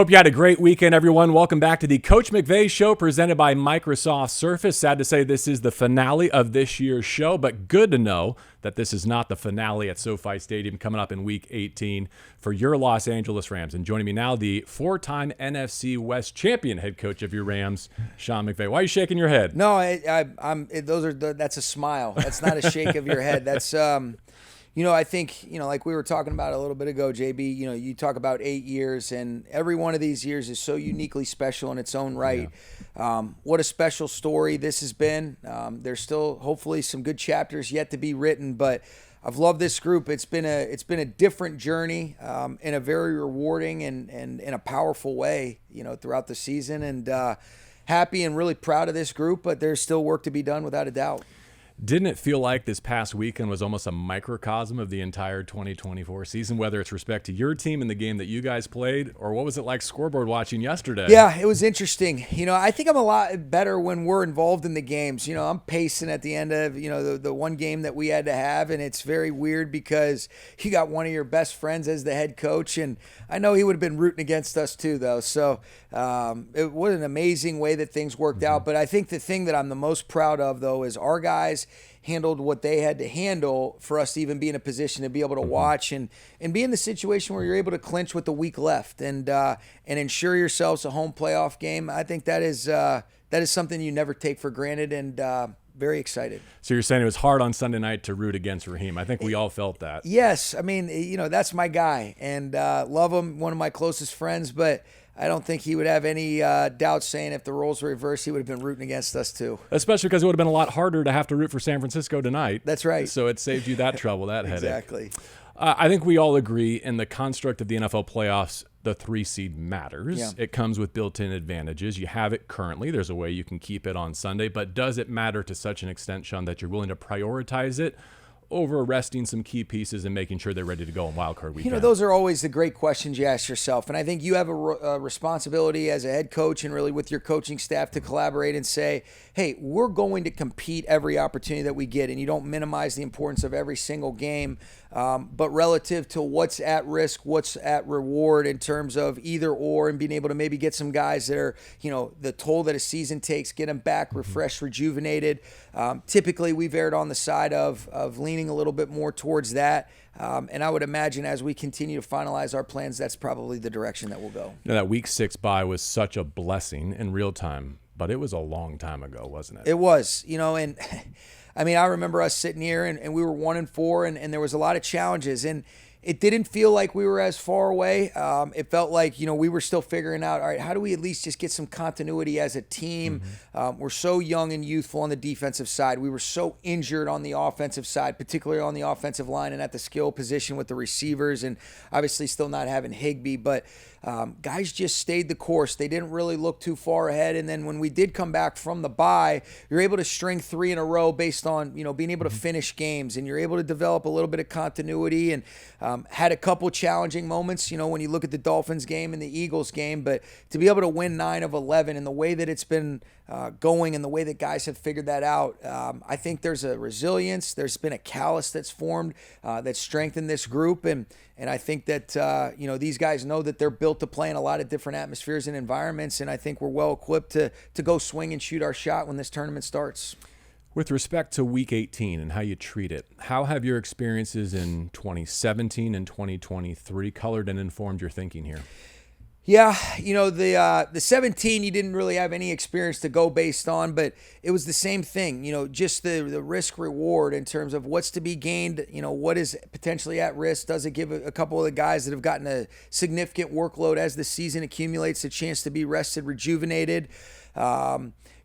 Hope you had a great weekend, everyone. Welcome back to the Coach McVay Show presented by Microsoft Surface. Sad to say this is the finale of this year's show, but good to know that this is not the finale at SoFi Stadium coming up in Week 18 for your Los Angeles Rams. And joining me now, the four-time NFC West champion head coach of your Rams, Sean McVay. Why are you shaking your head? No, that's a smile. That's not a shake of your head. That's I think, like we were talking about a little bit ago, JB, you talk about 8 years, and every one of these years is so uniquely special in its own right. Yeah. What a special story this has been. There's still hopefully some good chapters yet to be written, but I've loved this group. It's been a different journey in a very rewarding and in a powerful way, throughout the season, and happy and really proud of this group, but there's still work to be done without a doubt. Didn't it feel like this past weekend was almost a microcosm of the entire 2024 season, whether it's respect to your team and the game that you guys played, or what was it like scoreboard watching yesterday? Yeah, it was interesting. I think I'm a lot better when we're involved in the games. I'm pacing at the end of, the one game that we had to have, and it's very weird because you got one of your best friends as the head coach, and I know he would have been rooting against us too, though. So it was an amazing way that things worked out. But I think the thing that I'm the most proud of, though, is our guys handled what they had to handle for us to even be in a position to be able to watch and be in the situation where you're able to clinch with the week left and ensure yourselves a home playoff game. I think that is something you never take for granted, and very excited. So you're saying it was hard on Sunday night to root against Raheem. I think we all felt that. Yes. I mean, that's my guy, and love him, one of my closest friends, but I don't think he would have any doubt saying if the roles were reversed, he would have been rooting against us too. Especially because it would have been a lot harder to have to root for San Francisco tonight. That's right. So it saved you that trouble, that headache. Exactly. I think we all agree in the construct of the NFL playoffs, the 3 seed matters. Yeah. It comes with built-in advantages. You have it currently. There's a way you can keep it on Sunday. But does it matter to such an extent, Sean, that you're willing to prioritize it over resting some key pieces and making sure they're ready to go on wildcard weekend? Those are always the great questions you ask yourself. And I think you have a responsibility as a head coach and really with your coaching staff to collaborate and say, hey, we're going to compete every opportunity that we get. And you don't minimize the importance of every single game, but relative to what's at risk, what's at reward in terms of either or, and being able to maybe get some guys that are, the toll that a season takes, get them back refreshed, rejuvenated. Typically, we've erred on the side of leaning a little bit more towards that. And I would imagine as we continue to finalize our plans, that's probably the direction that we'll go. That Week 6 bye was such a blessing in real time, but it was a long time ago, wasn't it? It was, and I mean, I remember us sitting here and we were 1-4 and there was a lot of challenges, and it didn't feel like we were as far away. It felt like, we were still figuring out, all right, how do we at least just get some continuity as a team? We're so young and youthful on the defensive side. We were so injured on the offensive side, particularly on the offensive line and at the skill position with the receivers, and obviously still not having Higbee. But guys just stayed the course. They didn't really look too far ahead. And then when we did come back from the bye, you're able to string 3 in a row based on, being able to finish games, and you're able to develop a little bit of continuity, and had a couple challenging moments, when you look at the Dolphins game and the Eagles game, but to be able to win 9 of 11 and the way that it's been going and the way that guys have figured that out, I think there's a resilience. There's been a callus that's formed that's strengthened this group, and I think that these guys know that they're built to play in a lot of different atmospheres and environments, and I think we're well equipped to go swing and shoot our shot when this tournament starts. With respect to Week 18 and how you treat it, how have your experiences in 2017 and 2023 colored and informed your thinking here? Yeah, the 17 you didn't really have any experience to go based on, but it was the same thing, just the risk reward in terms of what's to be gained, what is potentially at risk. Does it give a couple of the guys that have gotten a significant workload as the season accumulates a chance to be rested, rejuvenated?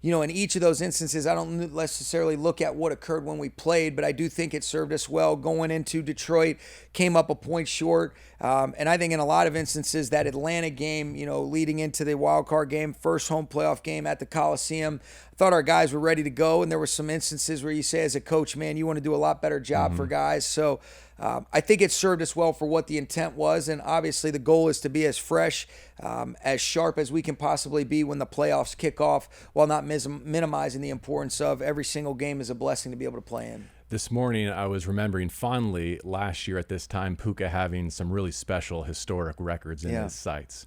In each of those instances, I don't necessarily look at what occurred when we played, but I do think it served us well. Going into Detroit, came up a point short. And I think in a lot of instances, that Atlanta game, leading into the wild card game, first home playoff game at the Coliseum, I thought our guys were ready to go. And there were some instances where you say as a coach, man, you want to do a lot better job for guys. So I think it served us well for what the intent was. And obviously the goal is to be as fresh, as sharp as we can possibly be when the playoffs kick off, while not minimizing the importance of every single game is a blessing to be able to play in. This morning, I was remembering fondly last year at this time, Puka having some really special historic records in his sights.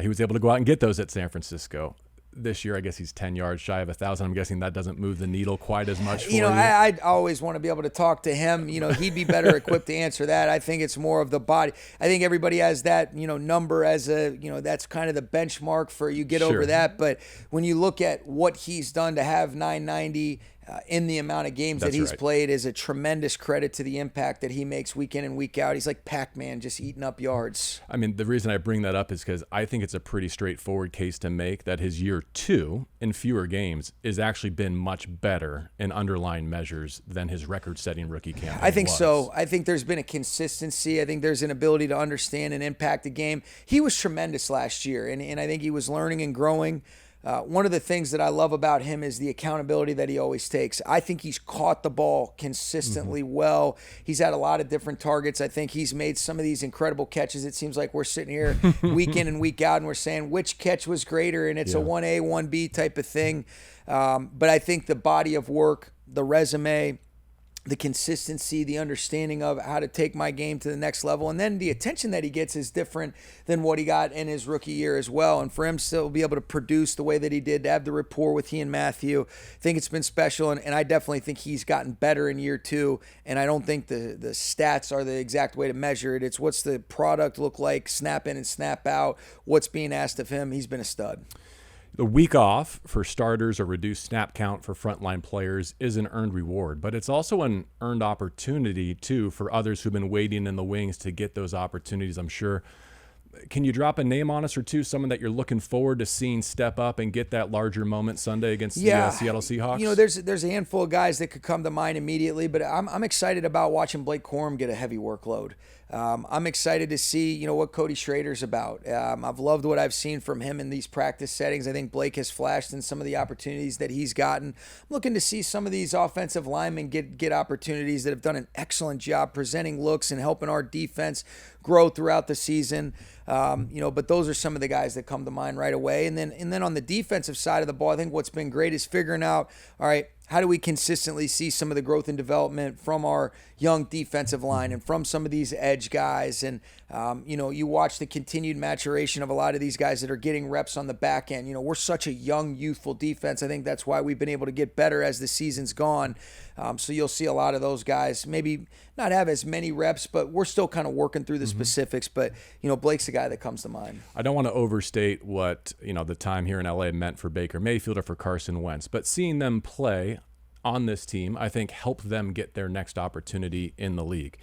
He was able to go out and get those at San Francisco. This year, I guess he's 10 yards shy of 1,000. I'm guessing that doesn't move the needle quite as much for you. I always want to be able to talk to him. He'd be better equipped to answer that. I think it's more of the body. I think everybody has that, number as a, that's kind of the benchmark for you get over that. But when you look at what he's done to have 990 in the amount of games that he's played is a tremendous credit to the impact that he makes week in and week out. He's like Pac-Man, just eating up yards. I mean, the reason I bring that up is because I think it's a pretty straightforward case to make that his year 2 in fewer games has actually been much better in underlying measures than his record-setting rookie campaign. I think so. I think there's been a consistency. I think there's an ability to understand and impact the game. He was tremendous last year, and I think he was learning and growing. One of the things that I love about him is the accountability that he always takes. I think he's caught the ball consistently well. He's had a lot of different targets. I think he's made some of these incredible catches. It seems like we're sitting here week in and week out and we're saying which catch was greater, and it's a 1A, 1B type of thing. But I think the body of work, the resume, the consistency, the understanding of how to take my game to the next level, and then the attention that he gets is different than what he got in his rookie year as well. And for him still be able to produce the way that he did, to have the rapport with he and Matthew, I think it's been special. And I definitely think he's gotten better in year 2. And I don't think the stats are the exact way to measure it. It's what's the product look like, snap in and snap out, what's being asked of him. He's been a stud. The week off for starters or reduced snap count for frontline players is an earned reward, but it's also an earned opportunity, too, for others who've been waiting in the wings to get those opportunities, I'm sure. Can you drop a name on us or two, someone that you're looking forward to seeing step up and get that larger moment Sunday against the Seattle Seahawks? There's a handful of guys that could come to mind immediately, but I'm excited about watching Blake Corum get a heavy workload. I'm excited to see, what Cody Schrader's about. I've loved what I've seen from him in these practice settings. I think Blake has flashed in some of the opportunities that he's gotten. I'm looking to see some of these offensive linemen get opportunities that have done an excellent job presenting looks and helping our defense grow throughout the season. But those are some of the guys that come to mind right away. And then on the defensive side of the ball, I think what's been great is figuring out, all right, how do we consistently see some of the growth and development from our young defensive line and from some of these edge guys? And, you watch the continued maturation of a lot of these guys that are getting reps on the back end. We're such a young, youthful defense. I think that's why we've been able to get better as the season's gone. So you'll see a lot of those guys maybe not have as many reps, but we're still kind of working through the specifics. But, Blake's the guy that comes to mind. I don't want to overstate what, the time here in LA meant for Baker Mayfield or for Carson Wentz, but seeing them play on this team, I think, help them get their next opportunity in the league.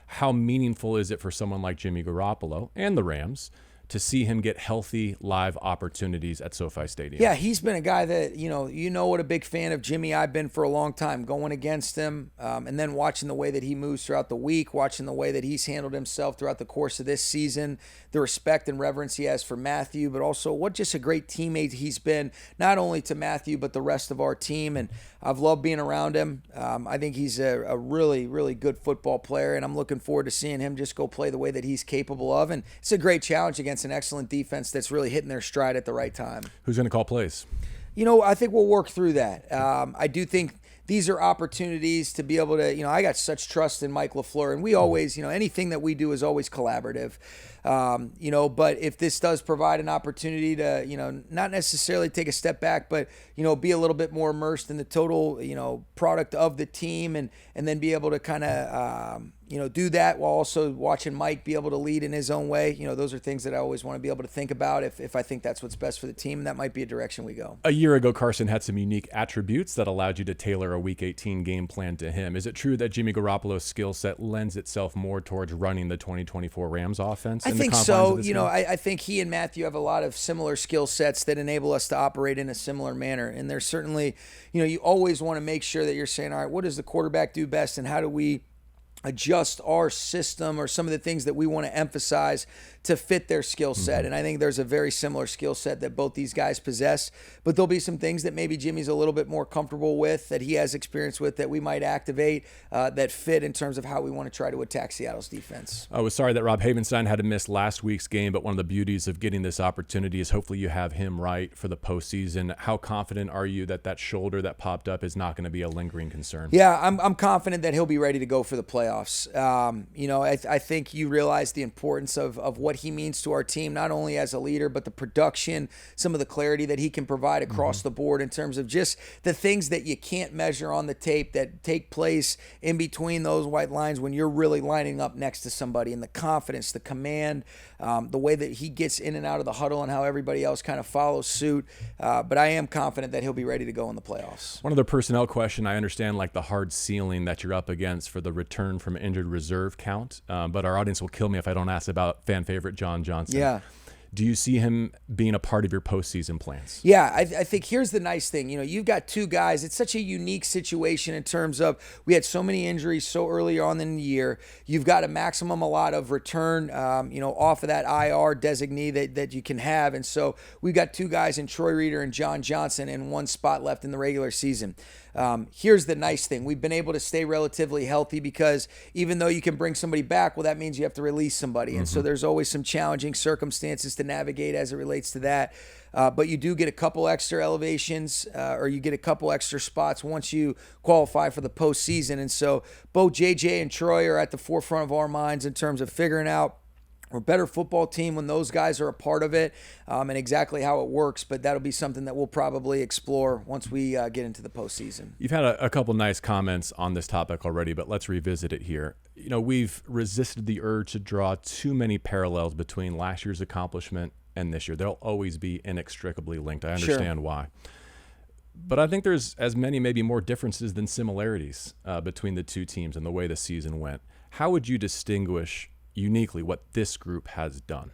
How meaningful is it for someone like Jimmy Garoppolo and the Rams to see him get healthy live opportunities at SoFi Stadium? Yeah, he's been a guy that, what a big fan of Jimmy I've been for a long time, going against him, and then watching the way that he moves throughout the week, watching the way that he's handled himself throughout the course of this season, the respect and reverence he has for Matthew, but also what just a great teammate he's been, not only to Matthew, but the rest of our team. And I've loved being around him. I think he's a really, really good football player, and I'm looking forward to seeing him just go play the way that he's capable of. And it's a great challenge against an excellent defense that's really hitting their stride at the right time. Who's going to call plays? I think we'll work through that. I do think these are opportunities to be able to, I got such trust in Mike LaFleur, and we always, anything that we do is always collaborative. But if this does provide an opportunity to, not necessarily take a step back, but, be a little bit more immersed in the total, product of the team and then be able to kind of, do that while also watching Mike be able to lead in his own way. Those are things that I always want to be able to think about if I think that's what's best for the team. That might be a direction we go. A year ago, Carson had some unique attributes that allowed you to tailor a Week 18 game plan to him. Is it true that Jimmy Garoppolo's skill set lends itself more towards running the 2024 Rams offense? I think so. I think he and Matthew have a lot of similar skill sets that enable us to operate in a similar manner. And there's certainly, you always want to make sure that you're saying, all right, what does the quarterback do best, and how do we adjust our system or some of the things that we want to emphasize to fit their skill set. And I think there's a very similar skill set that both these guys possess, but there'll be some things that maybe Jimmy's a little bit more comfortable with, that he has experience with, that we might activate that fit in terms of how we want to try to attack Seattle's defense. I was sorry that Rob Havenstein had to miss last week's game, but one of the beauties of getting this opportunity is hopefully you have him right for the postseason. How confident are you that shoulder that popped up is not going to be a lingering concern? Yeah, I'm confident that he'll be ready to go for the playoffs. playoffs. I think you realize the importance of what he means to our team, not only as a leader, but the production, some of the clarity that he can provide across the board in terms of just the things that you can't measure on the tape that take place in between those white lines when you're really lining up next to somebody, and the confidence, the command, the way that he gets in and out of the huddle and how everybody else kind of follows suit. But I am confident that he'll be ready to go in the playoffs. One other personnel question. I understand like the hard ceiling that you're up against for the return from injured reserve count, but our audience will kill me if I don't ask about fan favorite John Johnson. Yeah. Do you see him being a part of your postseason plans? Yeah, I think here's the nice thing. You've got two guys. It's such a unique situation in terms of we had so many injuries so early on in the year. You've got a maximum a lot of return, off of that IR designee that you can have. And so we've got two guys in Troy Reeder and John Johnson and one spot left in the regular season. Here's the nice thing. We've been able to stay relatively healthy because even though you can bring somebody back, well, that means you have to release somebody. And so there's always some challenging circumstances to navigate as it relates to that. But you do get a couple extra elevations or you get a couple extra spots once you qualify for the postseason. And so both JJ and Troy are at the forefront of our minds in terms of figuring out we're a better football team when those guys are a part of it, and exactly how it works. But that'll be something that we'll probably explore once we get into the postseason. You've had a couple nice comments on this topic already, but let's revisit it here. We've resisted the urge to draw too many parallels between last year's accomplishment and this year. They'll always be inextricably linked. I understand why. But I think there's as many, maybe more differences than similarities between the two teams and the way the season went. How would you distinguish uniquely what this group has done?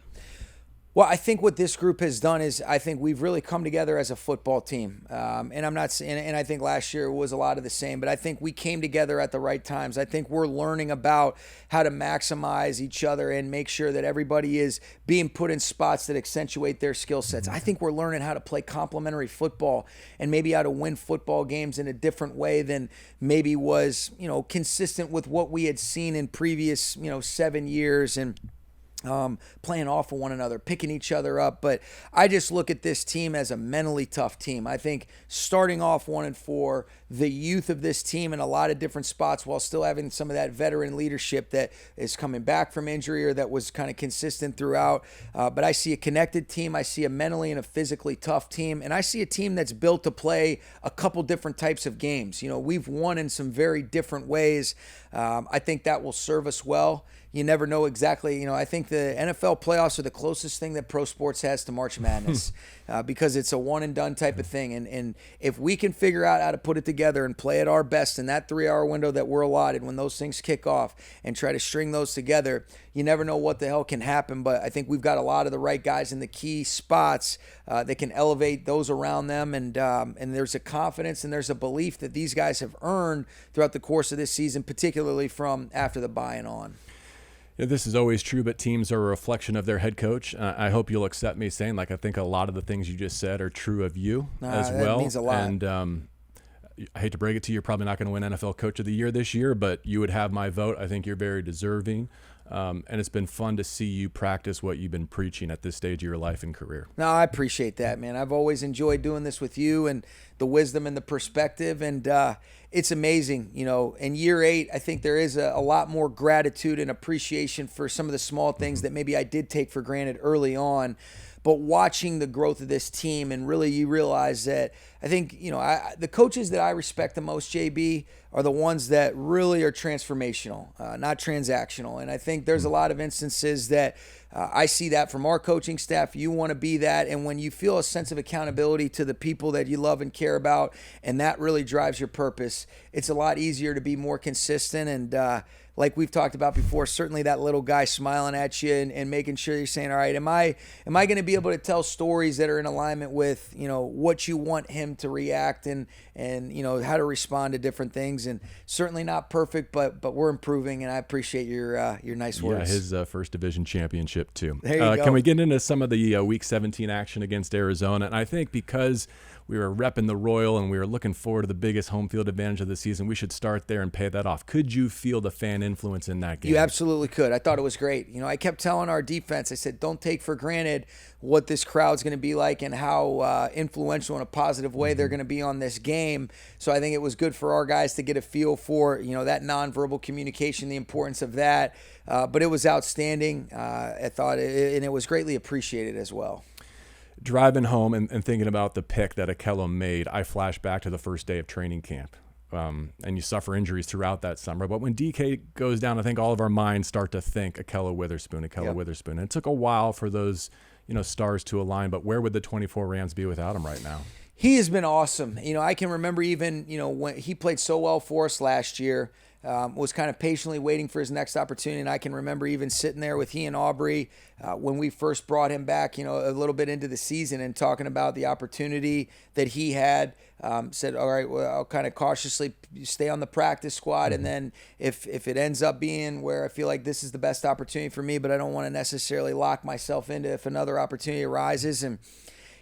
Well, I think what this group has done is I think we've really come together as a football team. And I'm not saying, and I think last year was a lot of the same, but I think we came together at the right times. I think we're learning about how to maximize each other and make sure that everybody is being put in spots that accentuate their skill sets. I think we're learning how to play complementary football and maybe how to win football games in a different way than maybe was, consistent with what we had seen in previous, 7 years and playing off of one another, picking each other up. But I just look at this team as a mentally tough team. I think starting off 1-4, the youth of this team in a lot of different spots while still having some of that veteran leadership that is coming back from injury or that was kind of consistent throughout. But I see a connected team. I see a mentally and a physically tough team. And I see a team that's built to play a couple different types of games. We've won in some very different ways. I think that will serve us well. You never know exactly. I think the NFL playoffs are the closest thing that pro sports has to March Madness because it's a one-and-done type of thing. And if we can figure out how to put it together and play at our best in that 3-hour window that we're allotted when those things kick off and try to string those together, you never know what the hell can happen. But I think we've got a lot of the right guys in the key spots that can elevate those around them. And there's a confidence and there's a belief that these guys have earned throughout the course of this season, particularly from after the bye and on. This is always true, but teams are a reflection of their head coach. I hope you'll accept me saying, I think a lot of the things you just said are true of you as well. That means a lot. And I hate to break it to you, you're probably not going to win NFL Coach of the Year this year, but you would have my vote. I think you're very deserving. And it's been fun to see you practice what you've been preaching at this stage of your life and career. No, I appreciate that, man. I've always enjoyed doing this with you and the wisdom and the perspective. And it's amazing, in year 8, I think there is a lot more gratitude and appreciation for some of the small things that maybe I did take for granted early on. But watching the growth of this team and really you realize that I think, the coaches that I respect the most, JB, are the ones that really are transformational, not transactional. And I think there's a lot of instances that I see that from our coaching staff. You want to be that. And when you feel a sense of accountability to the people that you love and care about, and that really drives your purpose, it's a lot easier to be more consistent. And like we've talked about before, certainly that little guy smiling at you and making sure you're saying, all right, am I going to be able to tell stories that are in alignment with, what you want him to react and how to respond to different things. And certainly not perfect, but we're improving, and I appreciate your nice words. Yeah, his first division championship too. There you go. Can we get into some of the Week 17 action against Arizona? And I think because we were repping the Royal and we were looking forward to the biggest home field advantage of the season. We should start there and pay that off. Could you feel the fan influence in that game? You absolutely could. I thought it was great. I kept telling our defense, I said, don't take for granted what this crowd's going to be like and how influential in a positive way they're going to be on this game. So I think it was good for our guys to get a feel for, that nonverbal communication, the importance of that. But it was outstanding. I thought, and it was greatly appreciated as well. Driving home and thinking about the pick that Ahkello made, I flash back to the first day of training camp. And you suffer injuries throughout that summer. But when DK goes down, I think all of our minds start to think Ahkello Witherspoon. And it took a while for those, stars to align. But where would the 24 Rams be without him right now? He has been awesome. I can remember even, when he played so well for us last year, was kind of patiently waiting for his next opportunity. And I can remember even sitting there with he and Aubrey when we first brought him back, a little bit into the season and talking about the opportunity that he had. Said, all right, well, I'll kind of cautiously stay on the practice squad. And then if it ends up being where I feel like this is the best opportunity for me, but I don't want to necessarily lock myself into if another opportunity arises. And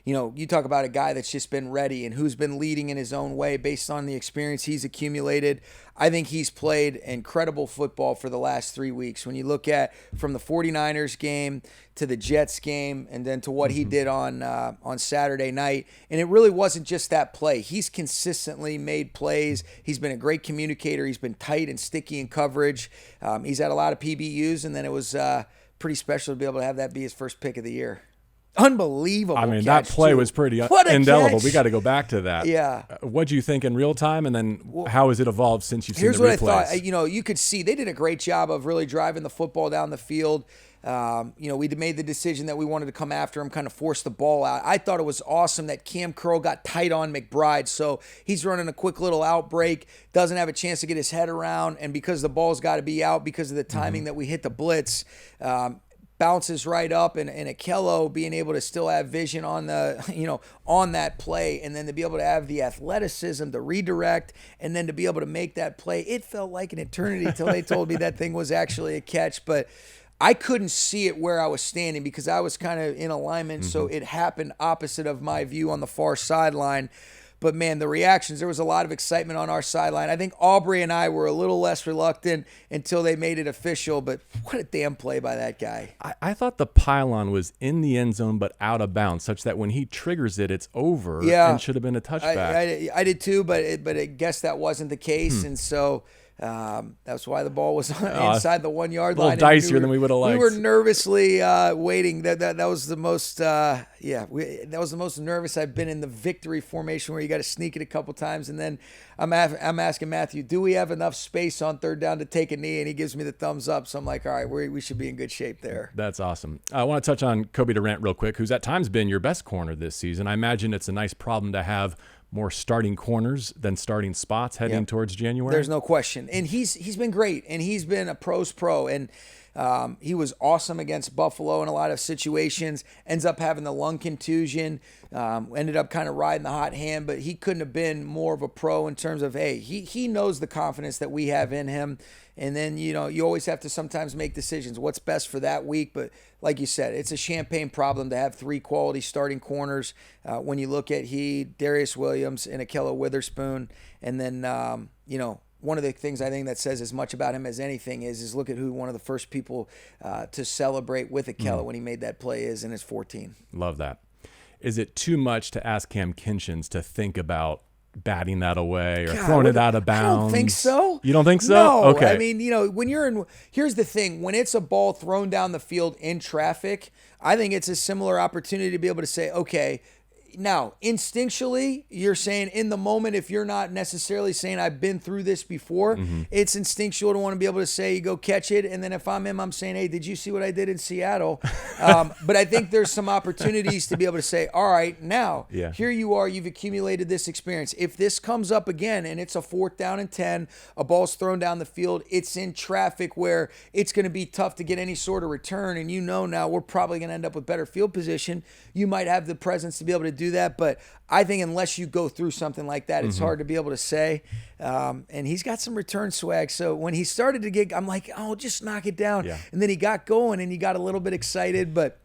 you talk about a guy that's just been ready and who's been leading in his own way based on the experience he's accumulated. I think he's played incredible football for the last 3 weeks. When you look at from the 49ers game to the Jets game and then to what he did on Saturday night, and it really wasn't just that play. He's consistently made plays. He's been a great communicator. He's been tight and sticky in coverage. He's had a lot of PBUs, and then it was pretty special to be able to have that be his first pick of the year. Unbelievable. I mean, catch, that play too. was pretty Catch. indelible. We got to go back to that. Yeah. What do you think in real time, and then how has it evolved since you've seen the replays? Here's what I thought. You could see they did a great job of really driving the football down the field. We made the decision that we wanted to come after him, kind of force the ball out. I thought it was awesome that Cam Curl got tight on McBride, so he's running a quick little outbreak, doesn't have a chance to get his head around, and because the ball's got to be out because of the timing that we hit the blitz, bounces right up, and Ahkello being able to still have vision on the, on that play, and then to be able to have the athleticism to redirect, and then to be able to make that play. It felt like an eternity till they told me that thing was actually a catch, but I couldn't see it where I was standing because I was kind of in alignment, so it happened opposite of my view on the far sideline. But, man, the reactions, there was a lot of excitement on our sideline. I think Aubrey and I were a little less reluctant until they made it official, but what a damn play by that guy. I thought the pylon was in the end zone but out of bounds, such that when he triggers it, it's over and should have been a touchback. I did too, but I guess that wasn't the case, and so that's why the ball was inside the 1 yard line. A little dicier than we would have liked. We were nervously waiting. That was the most that was the most nervous I've been in the victory formation, where you got to sneak it a couple times, and then I'm asking Matthew, do we have enough space on third down to take a knee? And he gives me the thumbs up. So I'm like, all right, we should be in good shape there. That's awesome. I want to touch on Cobie Durant real quick, who's at times been your best corner this season. I imagine it's a nice problem to have more starting corners than starting spots heading towards January. There's no question. And he's been great, and he's been a pro's pro. And he was awesome against Buffalo in a lot of situations, ends up having the lung contusion, ended up kind of riding the hot hand, but he couldn't have been more of a pro in terms of, hey, he knows the confidence that we have in him. And then, you always have to sometimes make decisions. What's best for that week? But like you said, it's a champagne problem to have three quality starting corners. When you look at Darius Williams, and Ahkello Witherspoon, and then, one of the things I think that says as much about him as anything is look at who one of the first people to celebrate with Ahkello when he made that play is, and it's 14. Love that. Is it too much to ask Cam Kinchens to think about batting that away or throwing it out of bounds? I don't think so. You don't think so? No. Okay. I mean, when you're in, here's the thing. When it's a ball thrown down the field in traffic, I think it's a similar opportunity to be able to say, okay, now, instinctually, you're saying in the moment, if you're not necessarily saying I've been through this before, it's instinctual to want to be able to say, you go catch it. And then if I'm him, I'm saying, hey, did you see what I did in Seattle? But I think there's some opportunities to be able to say, all right, now, here you are, you've accumulated this experience. If this comes up again and it's a 4th down and 10, a ball's thrown down the field, it's in traffic where it's going to be tough to get any sort of return. And now we're probably going to end up with better field position. You might have the presence to be able to do that, but I think unless you go through something like that, it's hard to be able to say. And he's got some return swag. So when he started to get, I'm like, oh, just knock it down. And then he got going and he got a little bit excited, but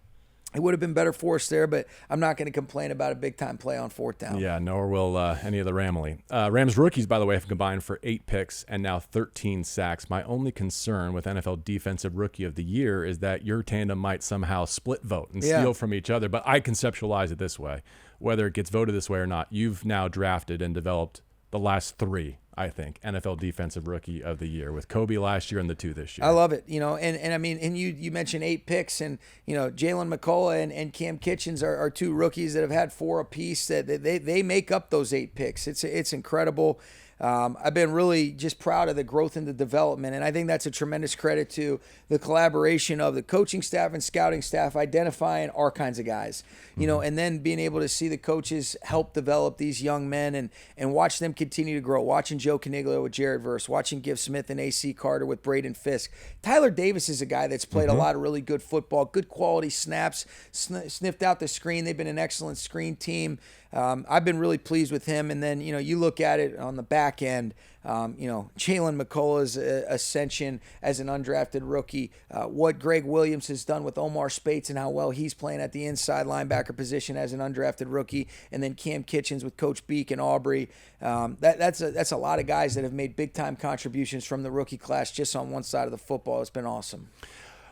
It would have been better for us there, but I'm not going to complain about a big-time play on 4th down. Yeah, nor will any of the Ramily. Rams rookies, by the way, have combined for 8 picks and now 13 sacks. My only concern with NFL Defensive Rookie of the Year is that your tandem might somehow split vote and steal from each other. But I conceptualize it this way. Whether it gets voted this way or not, you've now drafted and developed the last 3, I think, NFL Defensive Rookie of the Year, with Cobie last year and the 2 this year. I love it, and I mean, and you mentioned 8 picks, and Jalen McCullough and Cam Kinchens are 2 rookies that have had 4 apiece. That they make up those 8 picks. It's incredible. I've been really just proud of the growth and the development, and I think that's a tremendous credit to the collaboration of the coaching staff and scouting staff identifying our kinds of guys, and then being able to see the coaches help develop these young men and watch them continue to grow. Watching Joe Caniglio with Jared Verse, watching Give Smith and AC Carter with Braden Fisk. Tyler Davis is a guy that's played a lot of really good football, good quality snaps, sniffed out the screen. They've been an excellent screen team. I've been really pleased with him. And then, you look at it on the back end, Jalen McCullough's ascension as an undrafted rookie, what Greg Williams has done with Omar Spates and how well he's playing at the inside linebacker position as an undrafted rookie, and then Cam Kinchens with Coach Beek and Aubrey. That's a lot of guys that have made big-time contributions from the rookie class just on one side of the football. It's been awesome.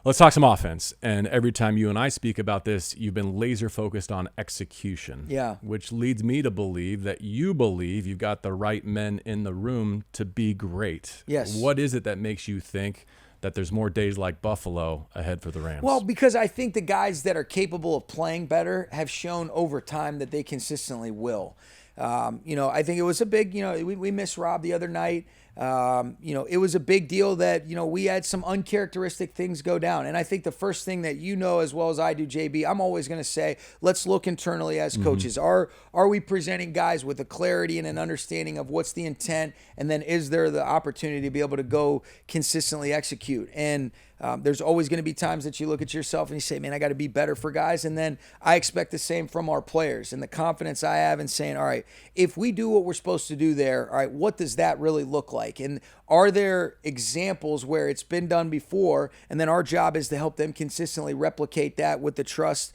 Let's talk some offense. And every time you and I speak about this, you've been laser focused on execution. Yeah. Which leads me to believe that you believe you've got the right men in the room to be great. Yes. What is it that makes you think that there's more days like Buffalo ahead for the Rams? Well, because I think the guys that are capable of playing better have shown over time that they consistently will. I think it was a big, we missed Rob the other night. It was a big deal that, we had some uncharacteristic things go down. And I think the first thing that as well as I do, JB, I'm always going to say, let's look internally as coaches. Are we presenting guys with a clarity and an understanding of what's the intent? And then is there the opportunity to be able to go consistently execute? And there's always going to be times that you look at yourself and you say, man, I got to be better for guys. And then I expect the same from our players, and the confidence I have in saying, all right, if we do what we're supposed to do there, all right, what does that really look like? And are there examples where it's been done before? And then our job is to help them consistently replicate that with the trust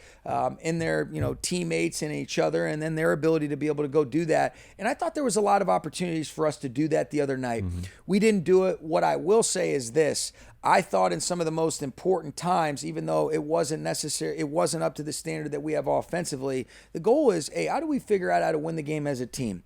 in their, teammates and each other, and then their ability to be able to go do that. And I thought there was a lot of opportunities for us to do that the other night. We didn't do it. What I will say is this. I thought in some of the most important times, even though it wasn't necessary, it wasn't up to the standard that we have offensively, the goal is, hey, how do we figure out how to win the game as a team?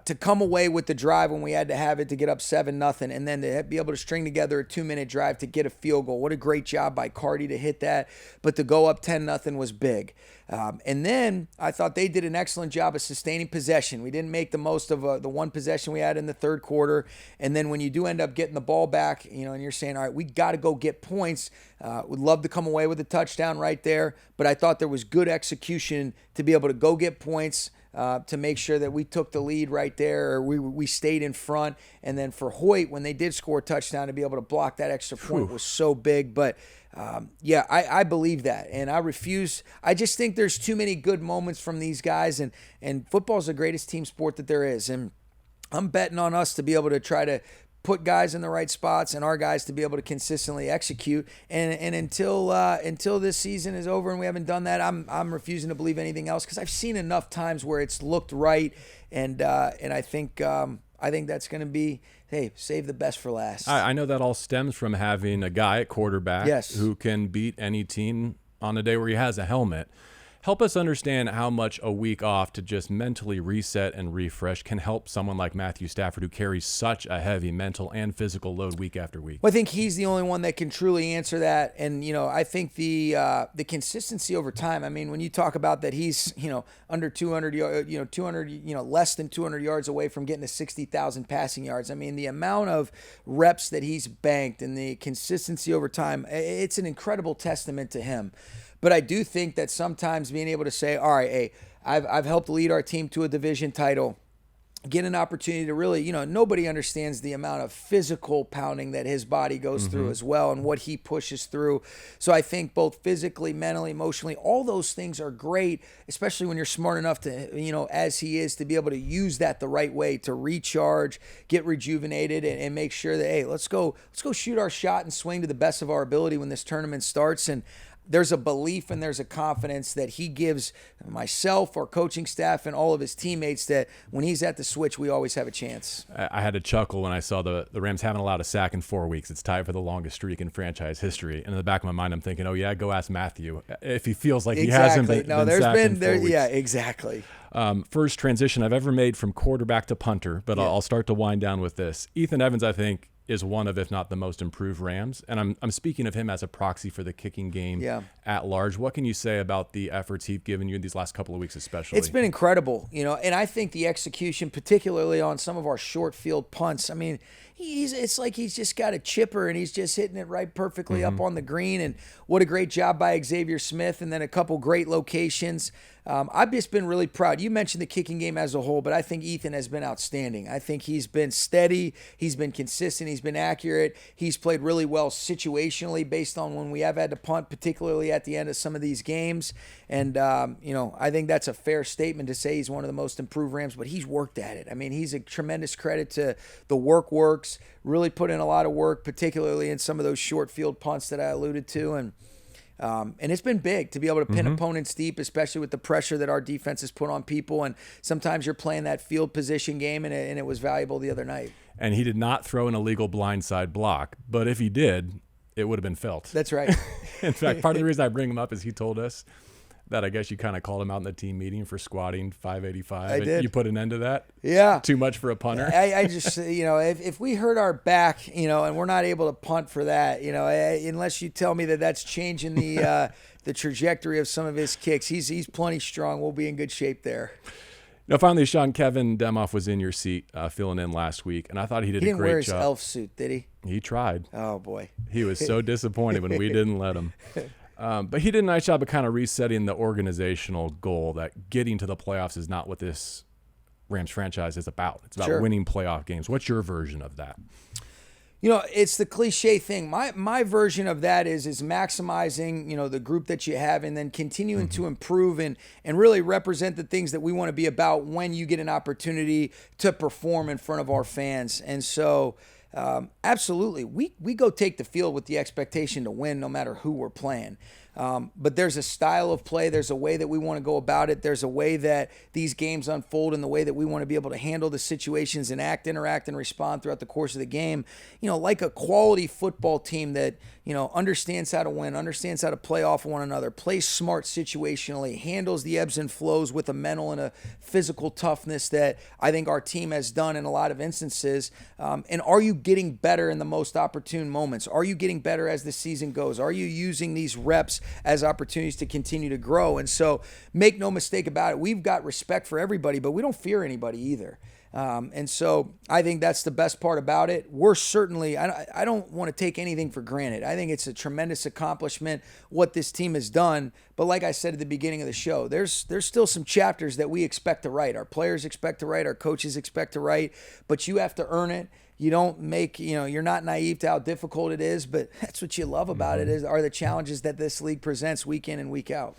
To come away with the drive when we had to have it to get up 7-0, and then to be able to string together a 2-minute drive to get a field goal. What a great job by Cardi to hit that. But to go up 10-0 was big. And then I thought they did an excellent job of sustaining possession. We didn't make the most of the one possession we had in the third quarter. And then when you do end up getting the ball back, and you're saying, all right, we got to go get points. Would love to come away with a touchdown right there. But I thought there was good execution to be able to go get points, to make sure that we took the lead right there, or we stayed in front. And then for Hoyt, when they did score a touchdown, to be able to block that extra point was so big. But I believe that, and I refuse. I just think there's too many good moments from these guys, and football's the greatest team sport that there is. And I'm betting on us to be able to try to put guys in the right spots and our guys to be able to consistently execute. And until this season is over and we haven't done that, I'm refusing to believe anything else, because I've seen enough times where it's looked right, and I think that's going to be, hey, save the best for last. I know that all stems from having a guy at quarterback who can beat any team on a day where he has a helmet. Help us understand how much a week off to just mentally reset and refresh can help someone like Matthew Stafford, who carries such a heavy mental and physical load week after week. Well, I think he's the only one that can truly answer that. And, I think the consistency over time, I mean, when you talk about that he's, under 200, 200, less than 200 yards away from getting to 60,000 passing yards. I mean, the amount of reps that he's banked and the consistency over time, it's an incredible testament to him. But I do think that sometimes being able to say, all right, hey, I've helped lead our team to a division title, get an opportunity to really, nobody understands the amount of physical pounding that his body goes through as well, and what he pushes through. So I think both physically, mentally, emotionally, all those things are great, especially when you're smart enough to, as he is, to be able to use that the right way to recharge, get rejuvenated, and make sure that, hey, let's go shoot our shot and swing to the best of our ability when this tournament starts. And there's a belief and there's a confidence that he gives myself, our coaching staff, and all of his teammates that when he's at the switch, we always have a chance. I had a chuckle when I saw the Rams haven't allowed a sack in 4 weeks. It's tied for the longest streak in franchise history. And in the back of my mind, I'm thinking, oh, yeah, go ask Matthew if he feels like he hasn't been sacked in 4 weeks. Yeah, exactly. First transition I've ever made from quarterback to punter, but I'll start to wind down with this. Ethan Evans, I think, is one of, if not the most improved Rams. And I'm speaking of him as a proxy for the kicking game at large. What can you say about the efforts he's given you in these last couple of weeks especially? It's been incredible, and I think the execution, particularly on some of our short field punts, I mean, it's like he's just got a chipper and he's just hitting it right perfectly up on the green. And what a great job by Xavier Smith, and then a couple great locations. I've just been really proud. You mentioned the kicking game as a whole, but I think Ethan has been outstanding. I think he's been steady. He's been consistent. He's been accurate. He's played really well situationally based on when we have had to punt, particularly at the end of some of these games. And, I think that's a fair statement to say he's one of the most improved Rams, but he's worked at it. I mean, he's a tremendous credit to the works, really put in a lot of work, particularly in some of those short field punts that I alluded to. And it's been big to be able to pin opponents deep, especially with the pressure that our defense has put on people. And sometimes you're playing that field position game, and it was valuable the other night. And he did not throw an illegal blindside block, but if he did, it would have been felt. That's right. In fact, part of the reason I bring him up is he told us that I guess you kind of called him out in the team meeting for squatting 585. I did. You put an end to that? Yeah. Too much for a punter? I just, if we hurt our back, and we're not able to punt for that, unless you tell me that that's changing the trajectory of some of his kicks, he's plenty strong. We'll be in good shape there. Now, finally, Sean, Kevin Demoff was in your seat filling in last week, and I thought he did a great job. He didn't wear his elf suit, did he? He tried. Oh, boy. He was so disappointed when we didn't let him. But he did a nice job of kind of resetting the organizational goal that getting to the playoffs is not what this Rams franchise is about. It's about winning playoff games. What's your version of that? It's the cliche thing. My version of that is maximizing, the group that you have, and then continuing to improve and really represent the things that we want to be about when you get an opportunity to perform in front of our fans. And so absolutely, we go take the field with the expectation to win no matter who we're playing. But there's a style of play. There's a way that we want to go about it. There's a way that these games unfold, and the way that we want to be able to handle the situations and interact, and respond throughout the course of the game. Like a quality football team that, understands how to win, understands how to play off of one another, plays smart situationally, handles the ebbs and flows with a mental and a physical toughness that I think our team has done in a lot of instances. And are you getting better in the most opportune moments? Are you getting better as the season goes? Are you using these reps as opportunities to continue to grow? And so make no mistake about it, we've got respect for everybody, but we don't fear anybody either. And so I think that's the best part about it. We're certainly, I don't want to take anything for granted. I think it's a tremendous accomplishment what this team has done. But like I said at the beginning of the show, there's still some chapters that we expect to write. Our players expect to write, our coaches expect to write, but you have to earn it. You don't make, you're not naive to how difficult it is, but that's what you love about it are the challenges that this league presents week in and week out.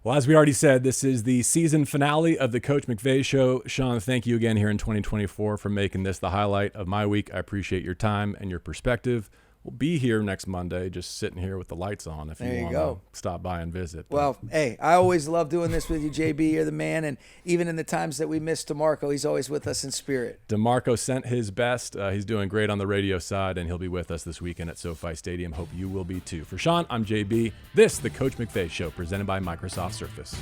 Well, as we already said, this is the season finale of the Coach McVay Show. Sean, thank you again here in 2024 for making this the highlight of my week. I appreciate your time and your perspective. We'll be here next Monday, just sitting here with the lights on if you want to stop by and visit. Well, hey, I always love doing this with you, JB. You're the man, and even in the times that we miss DeMarco, he's always with us in spirit. DeMarco sent his best. He's doing great on the radio side, and he'll be with us this weekend at SoFi Stadium. Hope you will be too. For Sean, I'm JB. This, the Coach McVay Show, presented by Microsoft Surface.